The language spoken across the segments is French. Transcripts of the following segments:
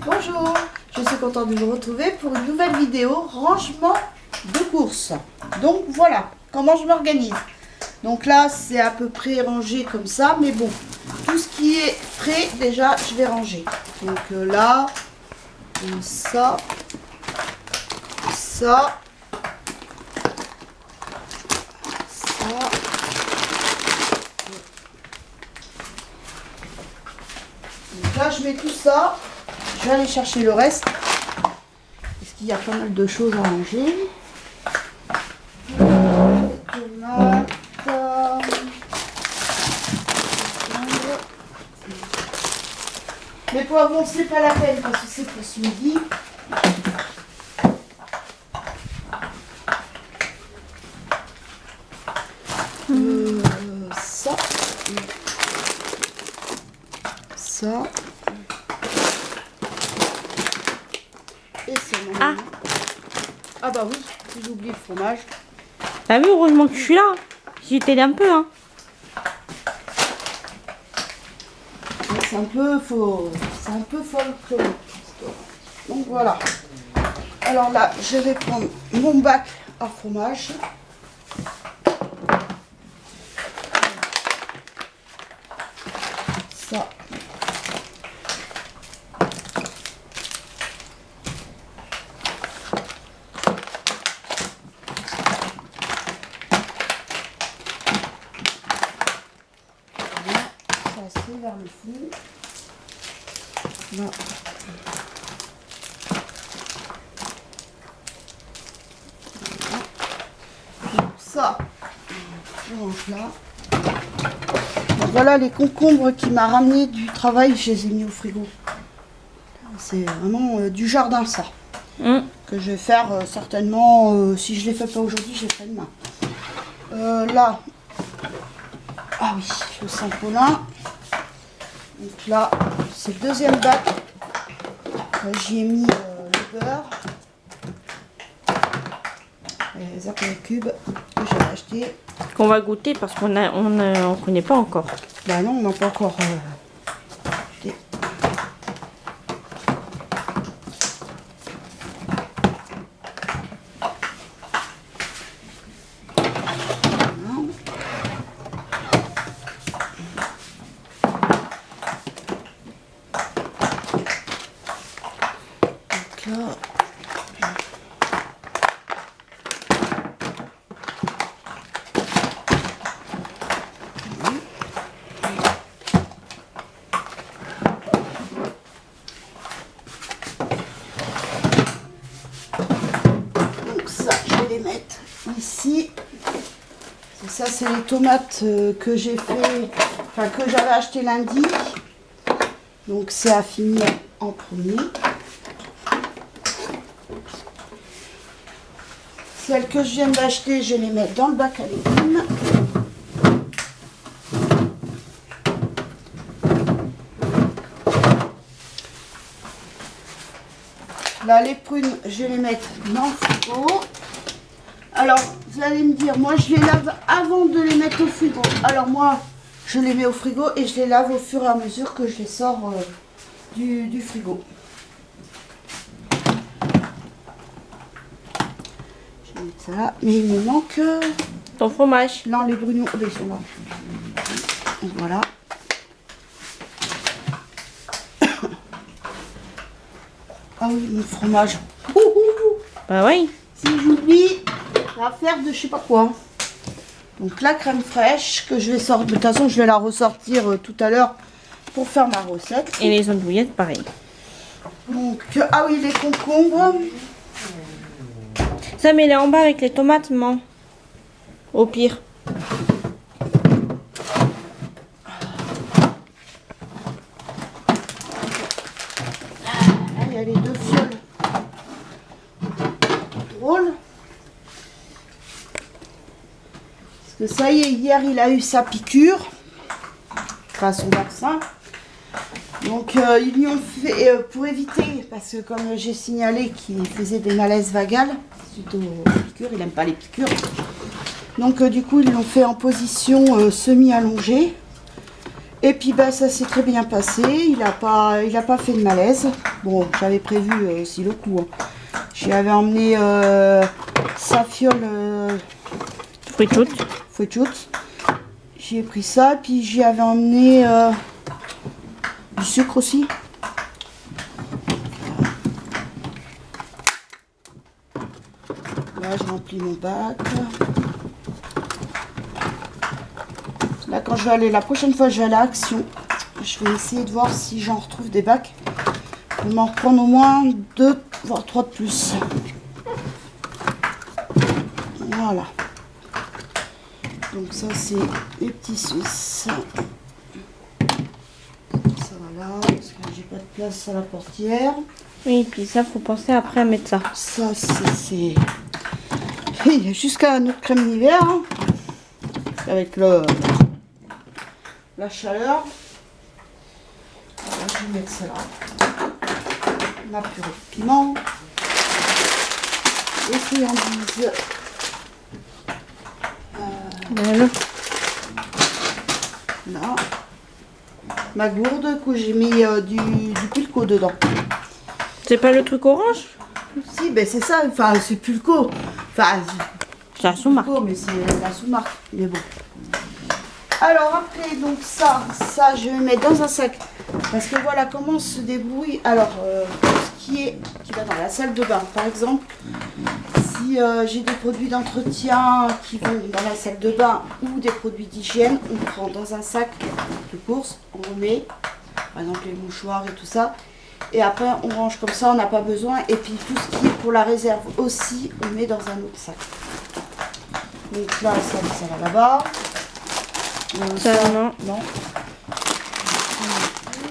Bonjour, je suis contente de vous retrouver pour une nouvelle vidéo rangement de courses. Donc voilà comment je m'organise. Donc là c'est à peu près rangé comme ça, mais bon, tout ce qui est prêt déjà je vais ranger. Donc là, ça, ça, ça. Donc là je mets tout ça. Je vais aller chercher le reste, parce qu'il y a pas mal de choses à ranger. Tomates. Les poivrons, c'est pas la peine, parce que c'est pour ce midi. Ça. Ça. Ah. Ah bah oui, j'ai oublié le fromage. T'as vu, heureusement que je suis là. J'ai t'aidé un peu, hein. C'est un peu folklorique. Donc voilà. Alors là, je vais prendre mon bac à fromage. Ça. Vers le fond. Là. Donc ça, je range là. Donc voilà les concombres qui m'a ramené du travail, je les ai mis au frigo. C'est vraiment du jardin ça. Que je vais faire certainement, si je ne les fais pas aujourd'hui, je les ferai demain. Là, ah oui, le Saint-Paulin. Donc là, c'est le deuxième bac. J'y ai mis le beurre. Et les apéros cubes que j'ai acheté. Qu'on va goûter parce qu'on on connaît pas encore. Bah non, on n'a pas encore acheté. Ici, ça c'est les tomates que j'ai fait, enfin que j'avais acheté lundi. Donc c'est à finir en premier. Celles que je viens d'acheter, je les mets dans le bac à légumes. Là les prunes, je vais les mettre dans le frigo. Alors, vous allez me dire, moi je les lave avant de les mettre au frigo. Alors moi, je les mets au frigo et je les lave au fur et à mesure que je les sors du frigo. Je vais mettre ça là. Mais il me manque... Ton fromage. Non, les brugnons, oh, ils sont là. Donc, voilà. Ah oui, mon fromage. Bah oui. Si j'oublie... à faire de je sais pas quoi. Donc la crème fraîche que je vais sortir, de toute façon je vais la ressortir tout à l'heure pour faire ma recette. Et les andouillettes pareil. Donc ah oui, les concombres. Ça, mets-les en bas avec les tomates, maman. Au pire. Là il y a les deux fioles. Drôle. Parce que ça y est, hier il a eu sa piqûre. Enfin son vaccin. Donc ils lui ont fait, pour éviter, parce que comme j'ai signalé qu'il faisait des malaises vagales, suite aux piqûres, il n'aime pas les piqûres. Donc du coup ils l'ont fait en position semi-allongée. Et puis bah, ça s'est très bien passé, il a pas fait de malaise. Bon, j'avais prévu aussi le coup. Hein. J'y avais emmené sa fiole fruit shoot. J'y ai pris ça, puis j'y avais emmené du sucre aussi. Là, je remplis mon bac. Là, quand je vais aller, la prochaine fois, je vais aller à Action. Je vais essayer de voir si j'en retrouve des bacs. Pour m'en reprendre au moins 2, voire 3 de plus. Voilà. Donc ça, c'est les petits Suisses. Ça va là, parce que j'ai pas de place à la portière. Oui, puis ça, faut penser après à mettre ça. Ça, c'est... Il y a jusqu'à notre crème d'hiver. Hein, avec la chaleur. Alors, je vais mettre ça là. Ma purée de piment. Les friandises. Voilà. Là. Ma gourde que j'ai mis du pulco dedans. C'est pas le truc orange? Si, ben c'est ça. Enfin, c'est pulco. Enfin, C'est la sous-marque. pulco, mais c'est la sous-marque. Mais bon. Alors après, donc ça, je vais mettre dans un sac. Parce que voilà comment on se débrouille. Alors, ce qui va dans la salle de bain, par exemple, si j'ai des produits d'entretien qui vont dans la salle de bain ou des produits d'hygiène, on prend dans un sac de course, on remet, par exemple les mouchoirs et tout ça. Et après, on range comme ça, on n'a pas besoin. Et puis tout ce qui est pour la réserve aussi, on met dans un autre sac. Donc là, ça va là-bas. Ça, non. Non.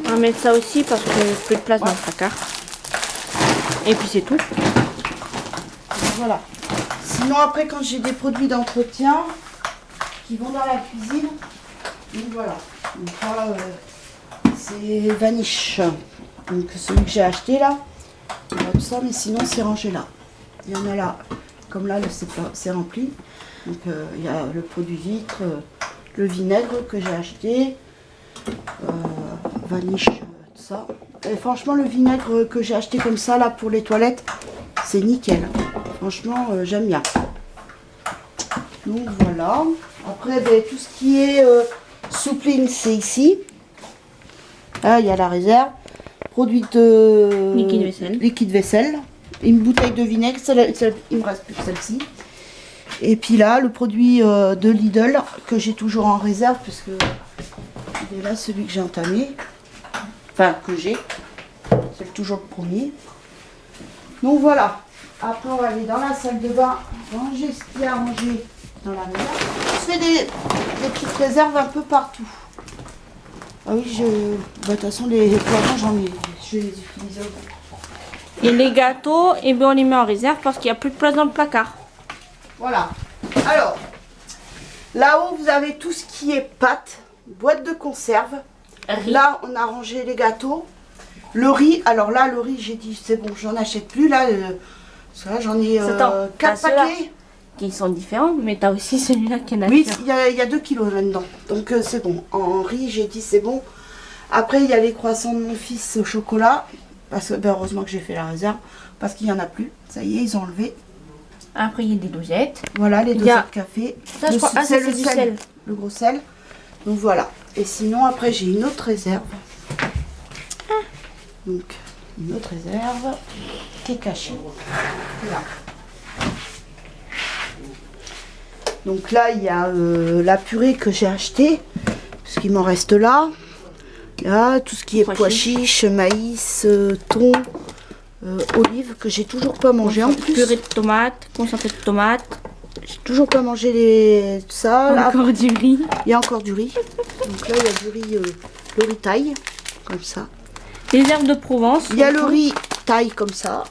On va mettre ça aussi parce que plus de place dans le placard. Et puis c'est tout. Donc, voilà. Sinon après quand j'ai des produits d'entretien qui vont dans la cuisine, donc voilà. Donc là c'est Vanish. Donc celui que j'ai acheté là. Il y a tout ça, mais sinon c'est rangé là. Il y en a là. Comme là c'est rempli. Donc il y a le produit vitre, le vinaigre que j'ai acheté. Vanish, tout ça. Et franchement le vinaigre que j'ai acheté comme ça là pour les toilettes, c'est nickel. Franchement j'aime bien. Donc voilà. Après ben, tout ce qui est soupline c'est ici. Là il y a la réserve. Produit de liquide vaisselle. Une bouteille de vinaigre, il me reste plus que celle-ci. Et puis là le produit de Lidl que j'ai toujours en réserve parce que il est là celui que j'ai entamé. Enfin, que j'ai. C'est toujours le premier. Donc voilà. Après, on va aller dans la salle de bain, ranger ce qu'il y a à ranger dans la réserve. Je fais des petites réserves un peu partout. Ah oui, de toute façon, les poivrons, je vais les utiliser. Et les gâteaux, eh bien, on les met en réserve parce qu'il n'y a plus de place dans le placard. Voilà. Alors, là-haut, vous avez tout ce qui est pâtes, boîte de conserve. Riz. Là, on a rangé les gâteaux. Le riz, alors là, le riz, j'ai dit, c'est bon, j'en achète plus. Là, parce que là j'en ai 4 paquets. Qui sont différents, mais tu as aussi celui-là qui est nature. Oui, il y a 2 kilos là-dedans. Donc, c'est bon. En riz, j'ai dit, c'est bon. Après, il y a les croissants de mon fils au chocolat. Parce que, ben, heureusement que j'ai fait la réserve. Parce qu'il n'y en a plus. Ça y est, ils ont enlevé. Après, il y a des dosettes. Voilà, les dosettes de café. Ça, je crois, c'est le sel. Le gros sel. Donc, voilà. Et sinon, après, j'ai une autre réserve. Donc, une autre réserve qui est cachée. Là. Donc là, il y a la purée que j'ai achetée. Parce qu'il m'en reste là. Là, tout ce qui est pois chiches, maïs, thon, olives, que j'ai toujours pas mangé en plus. Purée de tomates, concentré de tomates. J'ai toujours pas mangé tout ça. Là, Encore du riz. il y a encore du riz. Donc là, il y a du riz, le riz taille, comme ça. Des herbes de Provence. Il y a le riz taille comme ça.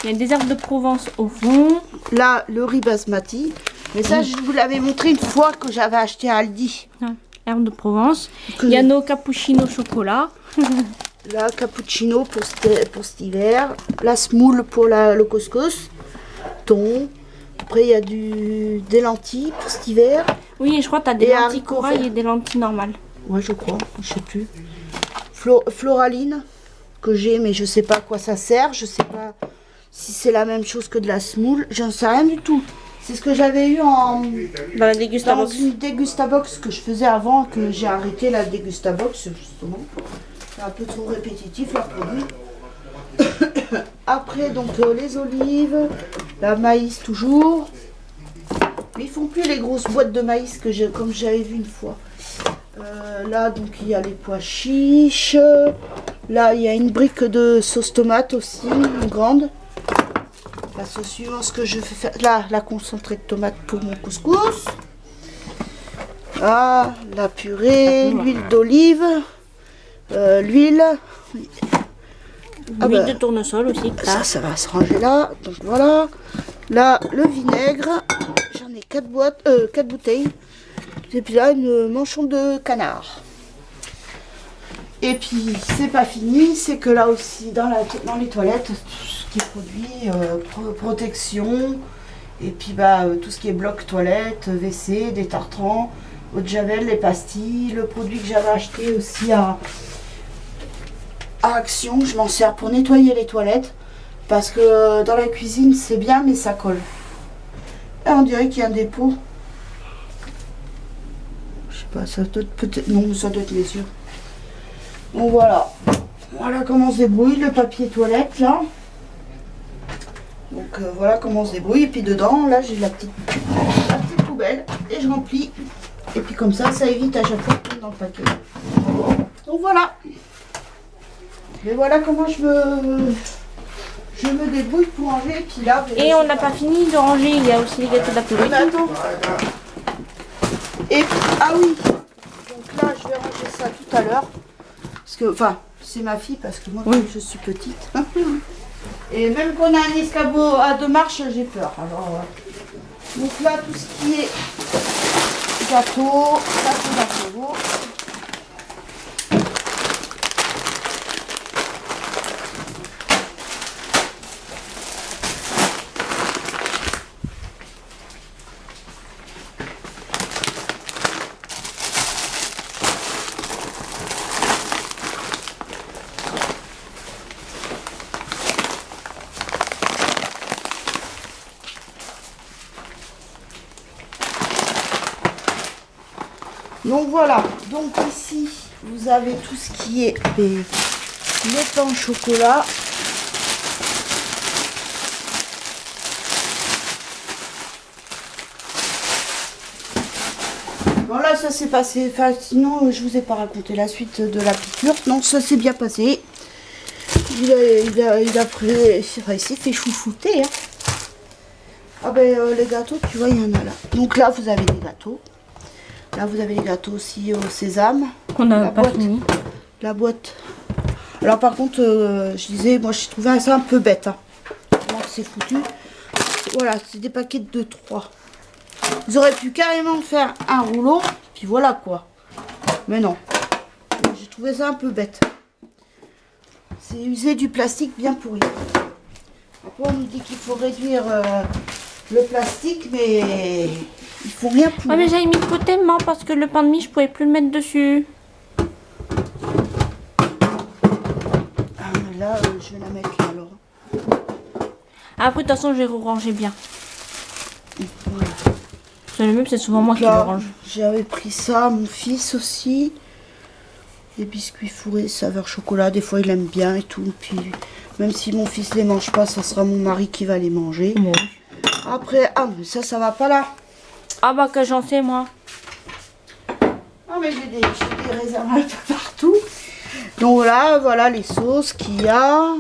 Il y a des herbes de Provence au fond. Là, le riz basmati. Mais ça, je vous l'avais montré une fois que j'avais acheté à Aldi. Herbes de Provence. Il y a nos cappuccinos chocolat. Là, cappuccino pour cet hiver. La semoule pour le couscous. Thon. Après, il y a des lentilles pour cet hiver. Oui, et je crois que tu as des Et lentilles haricots corail verts. et des lentilles normales. Ouais, je crois, je sais plus. Floraline que j'ai, mais je sais pas à quoi ça sert. Je sais pas si c'est la même chose que de la semoule. J'en sais rien du tout. C'est ce que j'avais eu dans la Dégustabox. Dans une Dégustabox que je faisais avant, que j'ai arrêté la Dégustabox justement. C'est un peu trop répétitif leur produit. Après donc les olives, la maïs toujours. Mais ils font plus les grosses boîtes de maïs que comme j'avais vu une fois. Là donc il y a les pois chiches. Là il y a une brique de sauce tomate aussi, une grande. La sauce suivante, ce que je fais faire. Là la concentrée de tomate pour mon couscous. Là la purée, l'huile d'olive, l'huile. L'huile de tournesol aussi. Ça va se ranger là. Donc voilà. Là le vinaigre. J'en ai 4 bouteilles. Et puis là, une manchon de canard. Et puis, c'est pas fini, c'est que là aussi, dans les toilettes, tout ce qui est produit, protection, et puis tout ce qui est bloc toilette, WC, des tartrans, eau de javel, les pastilles, le produit que j'avais acheté aussi à Action, je m'en sers pour nettoyer les toilettes, parce que dans la cuisine, c'est bien, mais ça colle. Là, on dirait qu'il y a un dépôt. Ça doit être peut-être. Non, ça doit être mes yeux. Donc voilà. Voilà comment on se débrouille. Le papier toilette là. Donc voilà comment on se débrouille. Et puis dedans, là j'ai la petite poubelle. Et je remplis. Et puis comme ça évite à chaque fois de tomber dans le paquet. Donc voilà. Mais voilà comment je me débrouille pour ranger. Et puis là. Et on n'a pas fini de ranger. Il y a aussi les gâteaux d'apéro. Et puis, ah oui, donc là je vais ranger ça tout à l'heure. Parce que, enfin, c'est ma fille parce que moi comme je suis petite. Et même qu'on a un escabeau à 2 marches, j'ai peur. Alors, donc là tout ce qui est gâteau d'apéro. Donc voilà, donc ici vous avez tout ce qui est les pains au chocolat. Bon là ça s'est passé, enfin sinon je vous ai pas raconté la suite de la piqûre. Non, ça s'est bien passé. Il a pris, enfin, il s'est fait chouchouter. Hein. Ah ben les gâteaux, tu vois, il y en a là. Donc là vous avez des gâteaux. Là, vous avez les gâteaux aussi au sésame. On n'a pas fini. La boîte. Alors, par contre, je disais, moi, je trouvais ça un peu bête. Hein. Comment c'est foutu. Voilà, c'est des paquets de 3. Vous auriez pu carrément faire un rouleau. Puis voilà, quoi. Mais non. J'ai trouvé ça un peu bête. C'est user du plastique bien pourri. Après, on nous dit qu'il faut réduire le plastique, mais... il faut rien pour. Ah mais j'avais mis de côté moi parce que le pain de mie je pouvais plus le mettre dessus. Ah mais là je vais la mettre là alors. Après de toute façon je vais ranger bien. Voilà. C'est le même, c'est souvent moi qui le range. J'avais pris ça, mon fils aussi. Des biscuits fourrés saveur chocolat, des fois il aime bien et tout. Puis même si mon fils les mange pas, ça sera mon mari qui va les manger. Bon. Après, ah mais ça va pas là. Ah bah que j'en sais moi. Ah mais j'ai des raisins un peu partout. Donc voilà les sauces qu'il y a.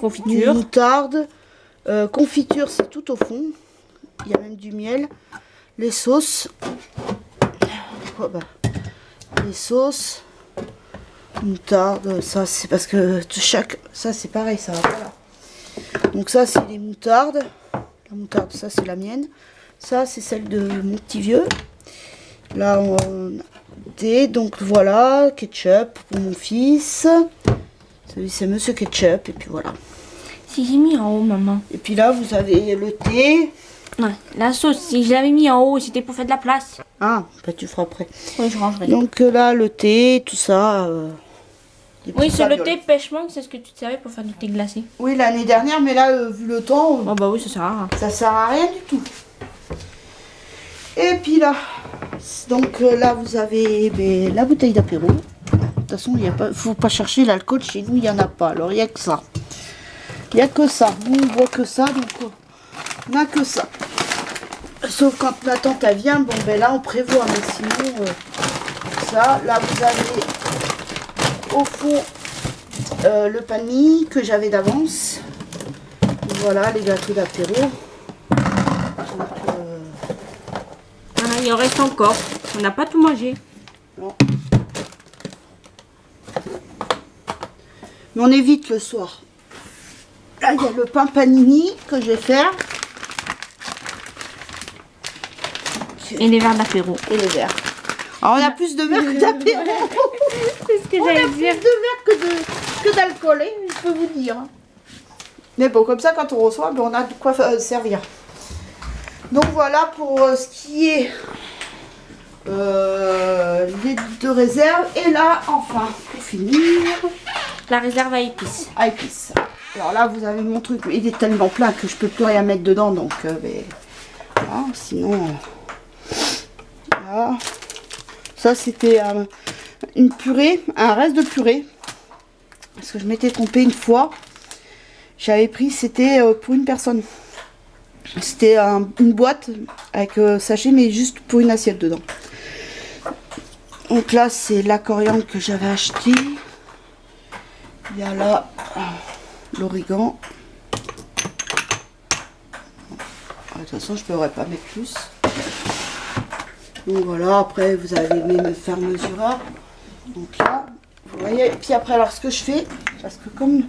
Confiture. Moutarde. Confiture, c'est tout au fond. Il y a même du miel. Les sauces. Oh bah. Les sauces. Moutarde. Ça c'est parce que ça c'est pareil, ça va pas là. Donc ça c'est les moutardes. La moutarde, ça c'est la mienne. Ça, c'est celle de mon petit vieux. Là, on a des. Donc voilà, ketchup pour mon fils. Celui, c'est Monsieur Ketchup. Et puis voilà. Si j'ai mis en haut, maman. Et puis là, vous avez le thé. Ouais, la sauce, si je l'avais mis en haut, c'était pour faire de la place. Ah, bah tu feras après. Oui, je rangerai. Donc là, le thé, tout ça. Des Oui, petits c'est le raviolis. thé pêche mangue, c'est ce que tu te servais pour faire du thé glacé. Oui, l'année dernière, mais là, vu le temps, Oh bah oui, ça sert à rien. ça sert à rien du tout. Et puis là, donc là, vous avez la bouteille d'apéro. De toute façon, il ne faut pas chercher l'alcool chez nous, il n'y en a pas. Alors, il n'y a que ça. Il n'y a que ça. Nous, on boit que ça, donc on n'a que ça. Sauf quand ma tante elle vient, bon ben là on prévoit, mais sinon ça, là vous avez au fond le pain de mie que j'avais d'avance. Voilà les gâteaux d'apéro. Donc, Voilà, il en reste encore. On n'a pas tout mangé. non. Mais on évite le soir. Là il y a le pain panini que je vais faire. Et les verres d'apéro. Et les verres. Alors, on a plus de verres que d'apéro. C'est ce que On a j'allais plus dire. de verres que d'alcool, hein, je peux vous dire. Mais bon, comme ça, quand on reçoit, ben, on a de quoi servir. Donc voilà pour ce qui est les de réserve. Et là, enfin, pour finir, La réserve à épices. à épices. Alors là, vous avez mon truc. Il est tellement plein que je peux plus rien mettre dedans. Donc, voilà, sinon... Voilà. Ça c'était une purée, un reste de purée. Parce que je m'étais trompée une fois. J'avais pris, c'était pour une personne. C'était une boîte avec sachet, mais juste pour une assiette dedans. Donc là, c'est la coriandre que j'avais acheté. Il y a là l'origan. De toute façon, je ne pourrais pas mettre plus. Donc voilà, après vous avez mes faire mesureur. Donc là, vous voyez. Et puis après, alors ce que je fais, parce que comme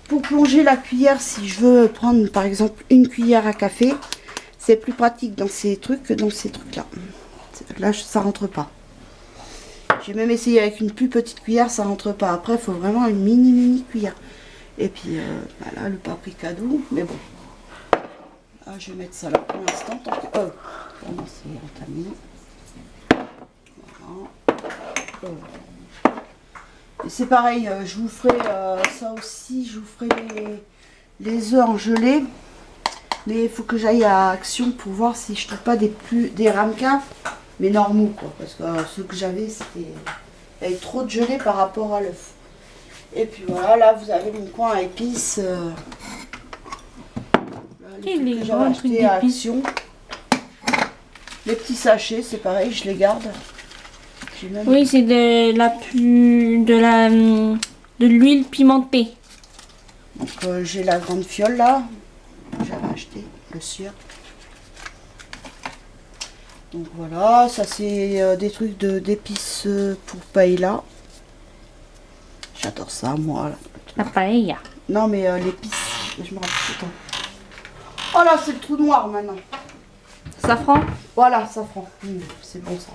pour plonger la cuillère, si je veux prendre par exemple une cuillère à café, c'est plus pratique dans ces trucs que dans ces trucs là. Là, ça rentre pas. J'ai même essayé avec une plus petite cuillère, ça rentre pas. Après, il faut vraiment une mini cuillère. Et puis voilà, le paprika doux, mais bon. Là, je vais mettre ça là pour l'instant. Tant que... Vraiment, c'est entamé. Voilà. Et c'est pareil, je vous ferai ça aussi, je vous ferai les œufs en gelée. Mais il faut que j'aille à Action pour voir si je trouve pas des ramequins, mais normaux quoi. Parce que ceux que j'avais, il y avait trop de gelée par rapport à l'œuf. Et puis voilà, là vous avez mon coin à épices. Les trucs que j'avais achetés à Action. Les petits sachets, c'est pareil, je les garde. Même... Oui, c'est de l'huile pimentée. Donc j'ai la grande fiole là. J'avais acheté le sûr. Donc voilà, ça c'est des trucs d'épices pour paella. J'adore ça moi. La paella. Non mais l'épice, je me rappelle tout le temps. Oh là, c'est le trou noir maintenant. Safran. Voilà, safran. C'est bon ça.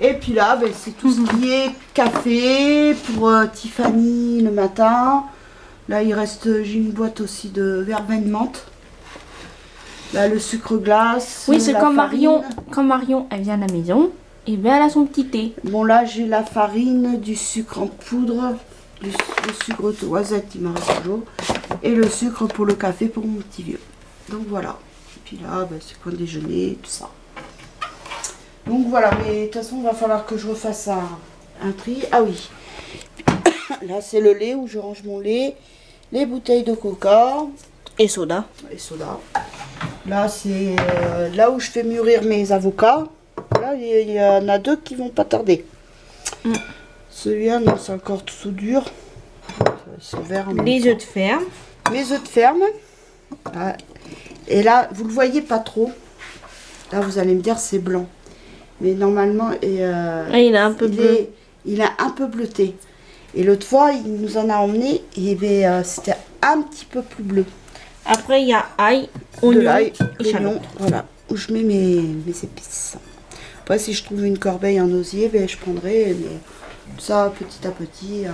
Et puis là, c'est tout ce qui est café pour Tiffany le matin. Là, il reste, j'ai une boîte aussi de verveine menthe. Là, le sucre glace. Oui, c'est comme farine. Marion, elle vient à la maison. Et bien, elle a son petit thé. Bon, là, j'ai la farine, du sucre en poudre, le sucre noisette, il me reste toujours. Et le sucre pour le café pour mon petit vieux. Donc voilà. Et puis là, c'est quoi déjeuner, tout ça. Donc voilà, mais de toute façon, il va falloir que je refasse un tri. Ah oui. Là, c'est le lait où je range mon lait. Les bouteilles de coca. Et soda. Et soda. Là, c'est là où je fais mûrir mes avocats. Là, il y en a deux qui vont pas tarder. Celui-là, non, c'est encore tout dur. Ils sont verts. Les œufs de ferme. Mes œufs de ferme. Ah. Et là, vous le voyez pas trop. Là, vous allez me dire, c'est blanc. Mais normalement, il est un peu bleu. Il a un peu bleuté. Et l'autre fois, il nous en a emmené et c'était un petit peu plus bleu. Après, il y a ail, oignon et oignon, voilà, où je mets mes épices. Après, si je trouve une corbeille en osier, je prendrai. Mais ça, petit à petit,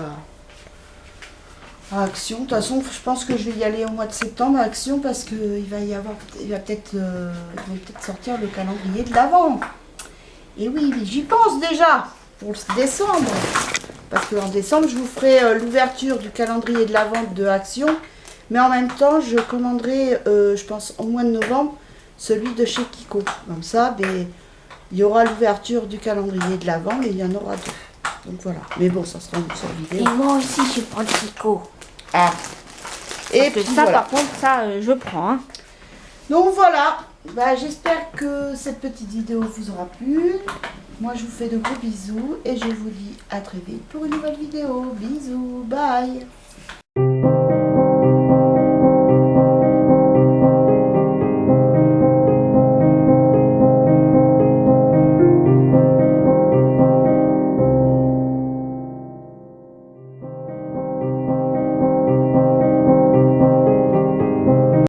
à Action. De toute façon, je pense que je vais y aller au mois de septembre à Action parce que ils vont peut-être sortir le calendrier de l'Avent. Et oui, j'y pense déjà pour le décembre. Parce qu'en décembre, je vous ferai l'ouverture du calendrier de l'Avent de Action. Mais en même temps, je commanderai, je pense, au mois de novembre, celui de chez Kiko. Comme ça, il y aura l'ouverture du calendrier de l'Avent et il y en aura deux. Donc voilà. Mais bon, ça sera une seule vidéo. Et moi aussi, je prends le Kiko. Ah. Et puis ça, voilà. Par contre, ça, je prends. Hein. Donc voilà. Bah, j'espère que cette petite vidéo vous aura plu. Moi, je vous fais de gros bisous et je vous dis à très vite pour une nouvelle vidéo. Bisous. Bye.